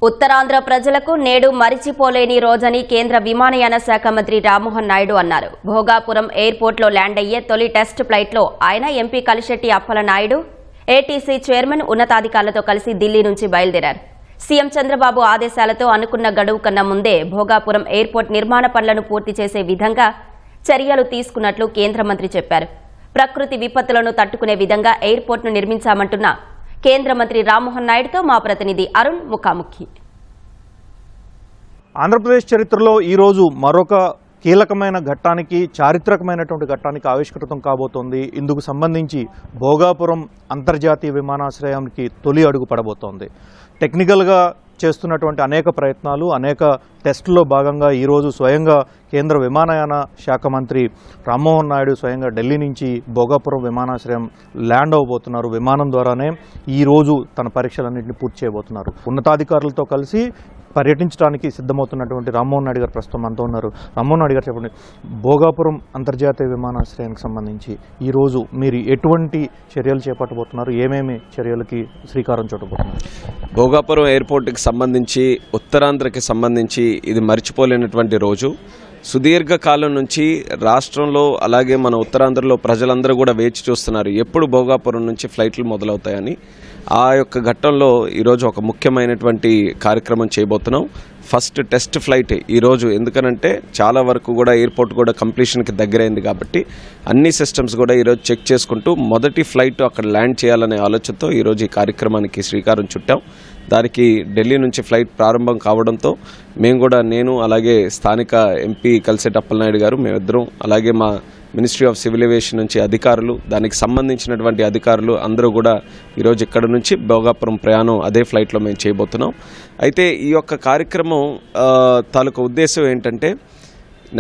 ఉత్తరాంధ్ర ప్రజలకు నేడు మరిచిపోలేని రోజని కేంద్ర విమానయాన శాఖ మంత్రి రామ్మోహన్ నాయుడు అన్నారు. భోగాపురం ఎయిర్పోర్ట్లో ల్యాండ్ అయ్యే తొలి టెస్ట్ ఫ్లైట్లో ఆయన MP Kalisetti Appalanaidu ATC chairman ఉన్నతాధికారులతో కలిసి ఢిల్లీ నుంచి బయలుదేరారు. సీఎం చంద్రబాబు ఆదేశాలతో అనుకున్న గడువు కన్నా ముందే భోగాపురం ఎయిర్పోర్ట్ నిర్మాణ పనులను పూర్తి చేసే విధంగా చర్యలు తీసుకున్నట్లు కేంద్ర మంత్రి చెప్పారు. ప్రకృతి విపత్తులను తట్టుకునే విధంగా ఎయిర్పోర్ట్ను నిర్మించామంటున్న కేంద్ర మంత్రి రామ్మోహన్ నాయుడుతో మా ప్రతినిధి అరుణ్ ముఖాముఖి. ఆంధ్రప్రదేశ్ చరిత్రలో ఈరోజు మరొక కీలకమైన ఘట్టానికి, చారిత్రకమైనటువంటి ఘట్టానికి ఆవిష్కృతం కాబోతోంది. ఇందుకు సంబంధించి భోగాపురం అంతర్జాతీయ విమానాశ్రయానికి తొలి అడుగు పడబోతోంది. టెక్నికల్గా చేస్తున్నటువంటి అనేక ప్రయత్నాలు, అనేక టెస్టుల్లో భాగంగా ఈరోజు స్వయంగా కేంద్ర విమానయాన శాఖ మంత్రి రామ్మోహన్ నాయుడు స్వయంగా ఢిల్లీ నుంచి భోగాపురం విమానాశ్రయం ల్యాండ్ అవ్వబోతున్నారు. విమానం ద్వారానే ఈరోజు తన పరీక్షలన్నింటినీ పూర్తి చేయబోతున్నారు. ఉన్నతాధికారులతో కలిసి పర్యటించడానికి సిద్ధమవుతున్నటువంటి రామ్మోహన్ నాయుడు గారు ప్రస్తుతం మనతో ఉన్నారు. రామ్మోహన్ నాయుడు గారు చెప్పండి, భోగాపురం అంతర్జాతీయ విమానాశ్రయానికి సంబంధించి ఈరోజు మీరు ఎటువంటి చర్యలు చేపట్టబోతున్నారు? ఏమేమి చర్యలకి శ్రీకారం చుట్టబోతున్నారు? భోగాపురం ఎయిర్పోర్ట్కి సంబంధించి, ఉత్తరాంధ్రకి సంబంధించి ఇది మర్చిపోలేనటువంటి రోజు. సుదీర్ఘకాలం నుంచి రాష్ట్రంలో అలాగే మన ఉత్తరాంధ్రలో ప్రజలందరూ కూడా వేచి చూస్తున్నారు ఎప్పుడు భోగాపురం నుంచి ఫ్లైట్లు మొదలవుతాయని. ఆ యొక్క ఘట్టంలో ఈరోజు ఒక ముఖ్యమైనటువంటి కార్యక్రమం చేయబోతున్నాం. ఫస్ట్ టెస్ట్ ఫ్లైట్ ఈరోజు, ఎందుకనంటే చాలా వరకు కూడా ఎయిర్పోర్ట్ కూడా కంప్లీషన్కి దగ్గరైంది కాబట్టి అన్ని సిస్టమ్స్ కూడా ఈరోజు చెక్ చేసుకుంటూ మొదటి ఫ్లైట్ అక్కడ ల్యాండ్ చేయాలనే ఆలోచనతో ఈరోజు ఈ కార్యక్రమానికి శ్రీకారం చుట్టాం. దానికి ఢిల్లీ నుంచి ఫ్లైట్ ప్రారంభం కావడంతో మేము కూడా, నేను అలాగే స్థానిక ఎంపీ కలిశెట్టి అప్పలనాయుడు గారు, మేమిద్దరం, అలాగే మా మినిస్ట్రీ ఆఫ్ సివిల్ ఏవియేషన్ నుంచి అధికారులు, దానికి సంబంధించినటువంటి అధికారులు అందరూ కూడా ఈరోజు ఇక్కడ నుంచి భోగాపురం ప్రయాణం అదే ఫ్లైట్లో మేము చేయబోతున్నాం. అయితే ఈ యొక్క కార్యక్రమం తాలూకు ఉద్దేశం ఏంటంటే,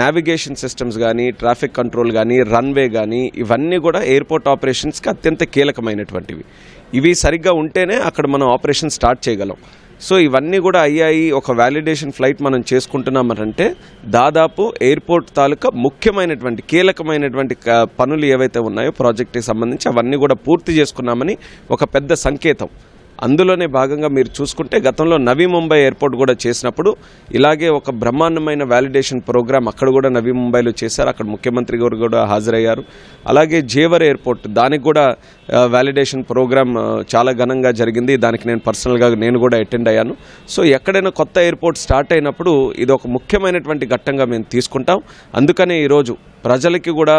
నావిగేషన్ సిస్టమ్స్ కానీ, ట్రాఫిక్ కంట్రోల్ కానీ, రన్వే కానీ, ఇవన్నీ కూడా ఎయిర్పోర్ట్ ఆపరేషన్స్కి అత్యంత కీలకమైనటువంటివి. ఇవి సరిగ్గా ఉంటేనే అక్కడ మనం ఆపరేషన్ స్టార్ట్ చేయగలం. సో ఇవన్నీ కూడా అయ్యాయి. ఒక వ్యాలిడేషన్ ఫ్లైట్ మనం చేసుకుంటున్నామంటే దాదాపు ఎయిర్పోర్ట్ తాలూకా ముఖ్యమైనటువంటి, కీలకమైనటువంటి పనులు ఏవైతే ఉన్నాయో ప్రాజెక్ట్కి సంబంధించి అవన్నీ కూడా పూర్తి చేసుకున్నామని ఒక పెద్ద సంకేతం. అందులోనే భాగంగా మీరు చూసుకుంటే గతంలో నవీ ముంబై ఎయిర్పోర్ట్ కూడా చేసినప్పుడు ఇలాగే ఒక బ్రహ్మాండమైన వ్యాలిడేషన్ ప్రోగ్రామ్ అక్కడ కూడా నవీ ముంబైలో చేశారు. అక్కడ ముఖ్యమంత్రి గారు కూడా హాజరయ్యారు. అలాగే జేవర్ ఎయిర్పోర్ట్, దానికి కూడా వ్యాలిడేషన్ ప్రోగ్రామ్ చాలా ఘనంగా జరిగింది. దానికి నేను పర్సనల్గా నేను కూడా అటెండ్ అయ్యాను. సో ఎక్కడైనా కొత్త ఎయిర్పోర్ట్ స్టార్ట్ అయినప్పుడు ఇది ఒక ముఖ్యమైనటువంటి ఘట్టంగా మేము తీసుకుంటాం. అందుకనే ఈరోజు ప్రజలకి కూడా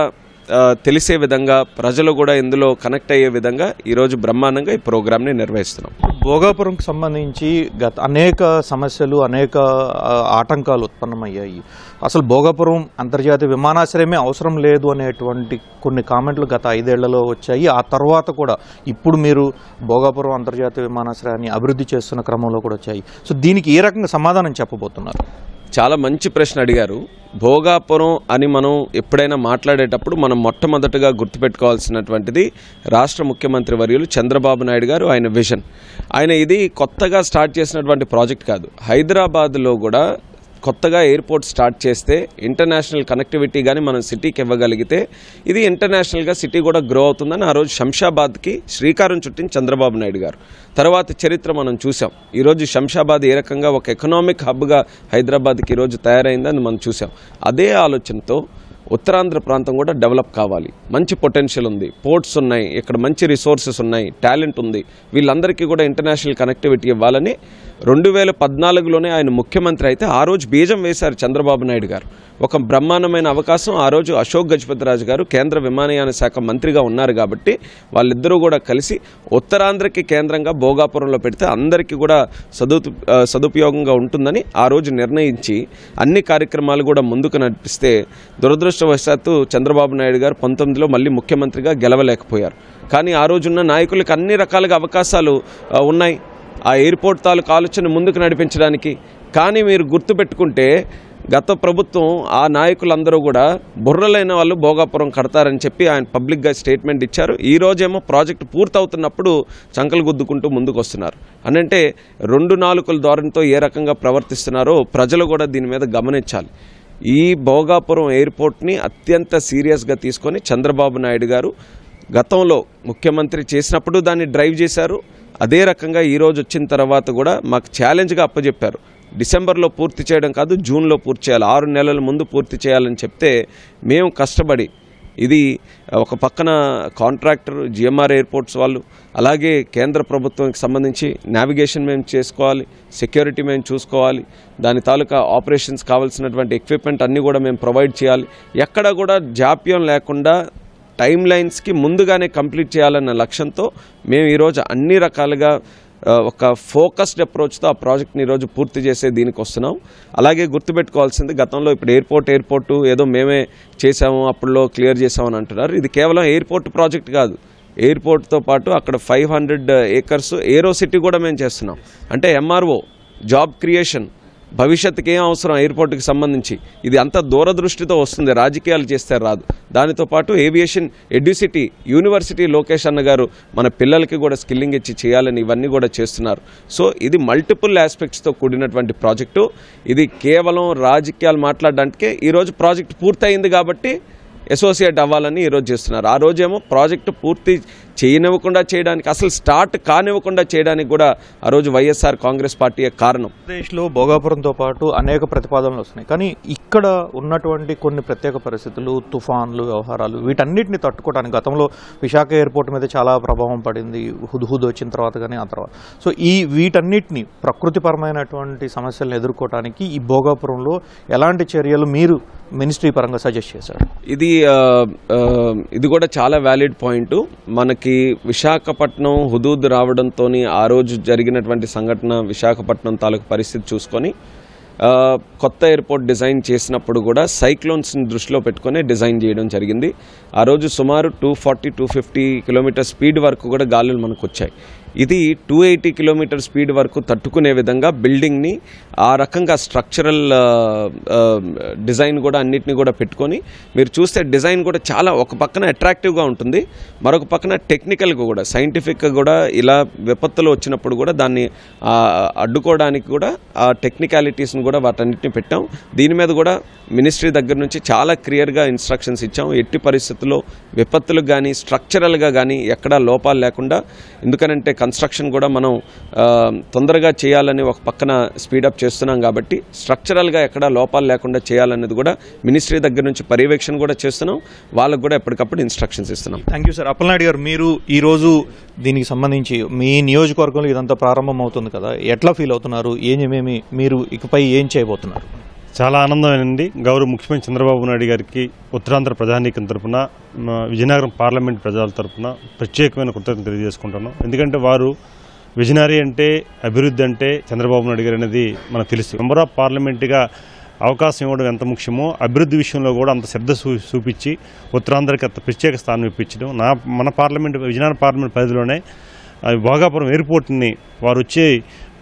తెలిసే విధంగా, ప్రజలు కూడా ఇందులో కనెక్ట్ అయ్యే విధంగా ఈరోజు బ్రహ్మాండంగా ఈ ప్రోగ్రామ్ని నిర్వహిస్తున్నాం. భోగాపురంకి సంబంధించి అనేక సమస్యలు, అనేక ఆటంకాలు ఉత్పన్నమయ్యాయి. అసలు భోగాపురం అంతర్జాతీయ విమానాశ్రయమే అవసరం లేదు అనేటువంటి కొన్ని కామెంట్లు గత 5 ఏళ్లలో వచ్చాయి. ఆ తర్వాత కూడా ఇప్పుడు మీరు భోగాపురం అంతర్జాతీయ విమానాశ్రయాన్ని అభివృద్ధి చేస్తున్న క్రమంలో కూడా వచ్చాయి. సో దీనికి ఏ రకంగా సమాధానం చెప్పబోతున్నారు? చాలా మంచి ప్రశ్న అడిగారు. భోగాపురం అని మనం ఎప్పుడైనా మాట్లాడేటప్పుడు మనం మొట్టమొదటగా గుర్తుపెట్టుకోవాల్సినటువంటిది రాష్ట్ర ముఖ్యమంత్రి వర్యులు చంద్రబాబు నాయుడు గారు, ఆయన విజన్. ఆయన ఇది కొత్తగా స్టార్ట్ చేసినటువంటి ప్రాజెక్ట్ కాదు. హైదరాబాద్లో కూడా కొత్తగా ఎయిర్పోర్ట్ స్టార్ట్ చేస్తే ఇంటర్నేషనల్ కనెక్టివిటీ కానీ మనం సిటీకి ఇవ్వగలిగితే ఇది ఇంటర్నేషనల్గా సిటీ కూడా గ్రో అవుతుందని ఆ రోజు శంషాబాద్కి శ్రీకారం చుట్టిన చంద్రబాబు నాయుడు గారు. తర్వాత చరిత్ర మనం చూసాం. ఈరోజు శంషాబాద్ ఏ రకంగా ఒక ఎకనామిక్ హబ్గా హైదరాబాద్కి ఈరోజు తయారైందని మనం చూసాం. అదే ఆలోచనతో ఉత్తరాంధ్ర ప్రాంతం కూడా డెవలప్ కావాలి. మంచి పొటెన్షియల్ ఉంది, పోర్ట్స్ ఉన్నాయి, ఇక్కడ మంచి రిసోర్సెస్ ఉన్నాయి, టాలెంట్ ఉంది. వీళ్ళందరికీ కూడా ఇంటర్నేషనల్ కనెక్టివిటీ ఇవ్వాలని 2014లోనే ఆయన ముఖ్యమంత్రి అయితే ఆ రోజు బీజం వేశారు చంద్రబాబు నాయుడు గారు. ఒక బ్రహ్మాండమైన అవకాశం. ఆ రోజు అశోక్ గజపతిరాజు గారు కేంద్ర విమానయాన శాఖ మంత్రిగా ఉన్నారు కాబట్టి వాళ్ళిద్దరూ కూడా కలిసి ఉత్తరాంధ్రకి కేంద్రంగా భోగాపురంలో పెడితే అందరికీ కూడా సదుపయోగంగా ఉంటుందని ఆ రోజు నిర్ణయించి అన్ని కార్యక్రమాలు కూడా ముందుకు నడిపిస్తే దురదృష్టవశాత్తు చంద్రబాబు నాయుడు గారు 19లో మళ్ళీ ముఖ్యమంత్రిగా గెలవలేకపోయారు. కానీ ఆ రోజున్న నాయకులకు అన్ని రకాలుగా అవకాశాలు ఉన్నాయి ఆ ఎయిర్పోర్ట్ తాలూకు ఆలోచన ముందుకు నడిపించడానికి. కానీ మీరు గుర్తుపెట్టుకుంటే గత ప్రభుత్వం ఆ నాయకులందరూ కూడా బుర్రలైన వాళ్ళు భోగాపురం కడతారని చెప్పి ఆయన పబ్లిక్గా స్టేట్మెంట్ ఇచ్చారు. ఈ రోజేమో ప్రాజెక్టు పూర్తవుతున్నప్పుడు చంకలు గుద్దుకుంటూ ముందుకు వస్తున్నారు. అనంటే 2 నాలుకల ధోరణితో ఏ రకంగా ప్రవర్తిస్తున్నారో ప్రజలు కూడా దీని మీద గమనించాలి. ఈ భోగాపురం ఎయిర్పోర్ట్ని అత్యంత సీరియస్గా తీసుకొని చంద్రబాబు నాయుడు గారు గతంలో ముఖ్యమంత్రి చేసినప్పుడు దాన్ని డ్రైవ్ చేశారు. అదే రకంగా ఈరోజు వచ్చిన తర్వాత కూడా మాకు ఛాలెంజ్గా అప్పచెప్పారు. డిసెంబర్లో పూర్తి చేయడం కాదు, జూన్లో పూర్తి చేయాలి, 6 నెలల ముందు పూర్తి చేయాలని చెప్తే మేము కష్టపడి ఇది ఒక పక్కన కాంట్రాక్టర్ జిఎంఆర్ ఎయిర్పోర్ట్స్ వాళ్ళు, అలాగే కేంద్ర ప్రభుత్వానికి సంబంధించి నావిగేషన్ మేము చేసుకోవాలి, సెక్యూరిటీ మేము చూసుకోవాలి, దాని తాలూకా ఆపరేషన్స్ కావాల్సినటువంటి ఎక్విప్మెంట్ అన్నీ కూడా మేము ప్రొవైడ్ చేయాలి, ఎక్కడ కూడా జాప్యం లేకుండా టైం లైన్స్కి ముందుగానే కంప్లీట్ చేయాలన్న లక్ష్యంతో మేము ఈరోజు అన్ని రకాలుగా ఒక ఫోకస్డ్ అప్రోచ్తో ఆ ప్రాజెక్ట్ని ఈరోజు పూర్తి చేసే దీనికి వస్తున్నాం. అలాగే గుర్తుపెట్టుకోవాల్సింది, గతంలో ఇప్పుడు ఎయిర్పోర్టు ఏదో మేమే చేసాము అప్పుడులో క్లియర్ చేసామని అంటున్నారు. ఇది కేవలం ఎయిర్పోర్ట్ ప్రాజెక్ట్ కాదు, ఎయిర్పోర్ట్తో పాటు అక్కడ 500 ఏకర్స్ ఏరో సిటీ కూడా మేము చేస్తున్నాం. అంటే ఎంఆర్ఓ జాబ్ క్రియేషన్, భవిష్యత్తుకి ఏం అవసరం ఎయిర్పోర్ట్కి సంబంధించి, ఇది అంత దూరదృష్టితో వస్తుంది, రాజకీయాలు చేస్తే రాదు. దానితో పాటు ఏవియేషన్ ఎడ్యుసిటీ, యూనివర్సిటీ లోకేష్ అన్న గారు మన పిల్లలకి కూడా స్కిల్లింగ్ ఇచ్చి చేయాలని ఇవన్నీ కూడా చేస్తున్నారు. సో ఇది మల్టిపుల్ ఆస్పెక్ట్స్తో కూడినటువంటి ప్రాజెక్టు. ఇది కేవలం రాజకీయాలు మాట్లాడడానికే ఈరోజు ప్రాజెక్ట్ పూర్తయింది కాబట్టి అసోసియేట్ అవ్వాలని ఈరోజు చేస్తున్నారు. ఆ రోజేమో ప్రాజెక్టు పూర్తి చేయనివ్వకుండా చేయడానికి, అసలు స్టార్ట్ కానివ్వకుండా చేయడానికి కూడా ఆ రోజు వైఎస్ఆర్ కాంగ్రెస్ పార్టీయే కారణం. ఆంధ్రప్రదేశ్లో భోగాపురంతో పాటు అనేక ప్రతిపాదనలు వస్తున్నాయి, కానీ ఇక్కడ ఉన్నటువంటి కొన్ని ప్రత్యేక పరిస్థితులు, తుఫాన్లు, వ్యవహారాలు, వీటన్నిటిని తట్టుకోవడానికి గతంలో విశాఖ ఎయిర్పోర్ట్ మీద చాలా ప్రభావం పడింది, హుద్హుద్ వచ్చిన తర్వాత కానీ ఆ తర్వాత. సో వీటన్నిటిని ప్రకృతిపరమైనటువంటి సమస్యలను ఎదుర్కోవడానికి ఈ భోగాపురంలో ఎలాంటి చర్యలు మీరు మినిస్ట్రీ పరంగా సజెస్ట్ చేశారు? ఇది కూడా చాలా వ్యాలిడ్ పాయింట్. మనకి విశాఖపట్నం హుదూద్ రావడంతో ఆ రోజు జరిగినటువంటి సంఘటన, విశాఖపట్నం తాలూకు పరిస్థితి చూసుకొని కొత్త ఎయిర్పోర్ట్ డిజైన్ చేసినప్పుడు కూడా సైక్లోన్స్ని దృష్టిలో పెట్టుకుని డిజైన్ చేయడం జరిగింది. ఆ రోజు సుమారు 240-250 కిలోమీటర్ స్పీడ్ వరకు కూడా గాలులు మనకు వచ్చాయి. ఇది 280 కిలోమీటర్ స్పీడ్ వరకు తట్టుకునే విధంగా బిల్డింగ్ని ఆ రకంగా స్ట్రక్చరల్ డిజైన్ కూడా అన్నిటిని కూడా పెట్టుకొని, మీరు చూస్తే డిజైన్ కూడా చాలా ఒక పక్కన అట్రాక్టివ్గా ఉంటుంది, మరొక పక్కన టెక్నికల్గా కూడా సైంటిఫిక్గా కూడా ఇలా విపత్తులు వచ్చినప్పుడు కూడా దాన్ని అడ్డుకోవడానికి కూడా ఆ టెక్నికాలిటీస్ని కూడా వాటన్నిటిని పెట్టాం. దీని మీద కూడా మినిస్ట్రీ దగ్గర నుంచి చాలా క్లియర్గా ఇన్స్ట్రక్షన్స్ ఇచ్చాం. ఎట్టి పరిస్థితుల్లో విపత్తులకు కానీ స్ట్రక్చరల్గా కానీ ఎక్కడా లోపాలు లేకుండా, ఎందుకనంటే కన్స్ట్రక్షన్ కూడా మనం తొందరగా చేయాలని ఒక పక్కన స్పీడప్ చేస్తున్నాం కాబట్టి స్ట్రక్చరల్గా ఎక్కడా లోపాలు లేకుండా చేయాలనేది కూడా మినిస్ట్రీ దగ్గర నుంచి పర్యవేక్షణ కూడా చేస్తున్నాం, వాళ్ళకు కూడా ఎప్పటికప్పుడు ఇన్స్ట్రక్షన్స్ ఇస్తున్నాం. Thank you sir. అప్పలనాయుడు గారు, మీరు ఈరోజు దీనికి సంబంధించి మీ నియోజకవర్గంలో ఇదంతా ప్రారంభం అవుతుంది కదా, ఎట్లా ఫీల్ అవుతున్నారు? ఏమేమి మీరు ఇకపై ఏం చేయబోతున్నారు? చాలా ఆనందమైంది. గౌరవ ముఖ్యమంత్రి చంద్రబాబు నాయుడు గారికి ఉత్తరాంధ్ర ప్రజానీకం తరపున, విజయనగరం పార్లమెంట్ ప్రజల తరపున ప్రత్యేకమైన కృతజ్ఞతలు తెలియజేసుకుంటున్నాం. ఎందుకంటే వారు విజనరీ అంటే, అభివృద్ధి అంటే చంద్రబాబు నాయుడు గారు అనేది మనకు తెలుసు. మెంబర్ ఆఫ్ పార్లమెంట్గా అవకాశం ఇవ్వడం ఎంత ముఖ్యమో, అభివృద్ధి విషయంలో కూడా అంత శ్రద్ధ చూపించి ఉత్తరాంధ్రకి అంత ప్రత్యేక స్థానం ఇప్పించడం. మన పార్లమెంట్, విజయనగరం పార్లమెంట్ పరిధిలోనే భోగాపురం ఎయిర్పోర్ట్ని వారు వచ్చి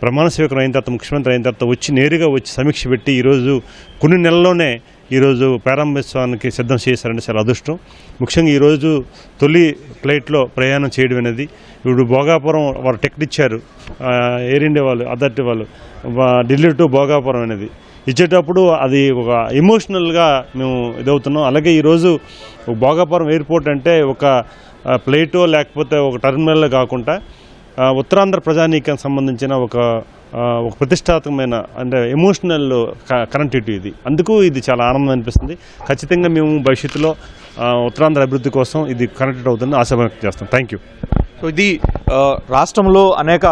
ప్రమాణ స్వీకారం అయిన తర్వాత, ముఖ్యమంత్రి అయిన తర్వాత వచ్చి నేరుగా వచ్చి సమీక్ష పెట్టి ఈరోజు కొన్ని నెలల్లోనే ఈరోజు ప్రారంభోత్సవానికి సిద్ధం చేశారంటే చాలా అదృష్టం. ముఖ్యంగా ఈరోజు తొలి ఫ్లైట్లో ప్రయాణం చేయడం అనేది, ఇప్పుడు భోగాపురం వారు టికెట్ ఇచ్చారు, ఎయిర్ ఇండియా వాళ్ళు, అథారిటీ వాళ్ళు, ఢిల్లీ టు భోగాపురం అనేది ఇచ్చేటప్పుడు అది ఒక ఎమోషనల్గా మేము ఇదవుతున్నాం. అలాగే ఈరోజు భోగాపురం ఎయిర్పోర్ట్ అంటే ఒక ఫ్లైటో లేకపోతే ఒక టెర్మినల్ కాకుండా ఉత్తరాంధ్ర ప్రజానీకానికి సంబంధించిన ఒక ప్రతిష్టాత్మకమైన అంటే ఎమోషనల్ కనెక్టివిటీ ఇది. అందుకు ఇది చాలా ఆనందం అనిపిస్తుంది. ఖచ్చితంగా మేము భవిష్యత్తులో ఉత్తరాంధ్ర అభివృద్ధి కోసం ఇది కనెక్టెడ్ అవుతుందని ఆశ వ్యక్తం చేస్తాం. Thank you. సో ఇది రాష్ట్రంలో అనేక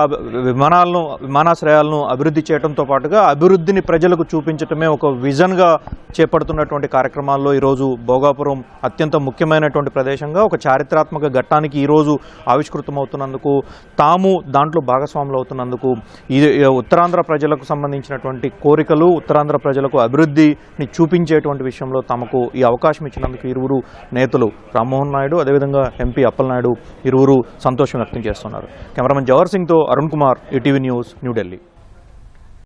విమానాశ్రయాలను అభివృద్ధి చేయడంతో పాటుగా అభివృద్ధిని ప్రజలకు చూపించడమే ఒక విజన్గా చేపడుతున్నటువంటి కార్యక్రమాల్లో ఈరోజు భోగాపురం అత్యంత ముఖ్యమైనటువంటి ప్రదేశంగా ఒక చారిత్రాత్మక ఘట్టానికి ఈరోజు ఆవిష్కృతమవుతున్నందుకు, తాము దాంట్లో భాగస్వాములు అవుతున్నందుకు, ఈ ఉత్తరాంధ్ర ప్రజలకు సంబంధించినటువంటి కోరికలు, ఉత్తరాంధ్ర ప్రజలకు అభివృద్ధిని చూపించేటువంటి విషయంలో తమకు ఈ అవకాశం ఇచ్చినందుకు ఇరువురు నేతలు రామ్మోహన్ నాయుడు, అదేవిధంగా ఎంపీ అప్పలనాయుడు ఇరువురు సంతోషం వ్యక్తం చేస్తున్నారు. కెమెరామెన్ జవహర్ సింగ్తో అరుణ్ కుమార్, ఈటీవీ న్యూస్, న్యూఢిల్లీ.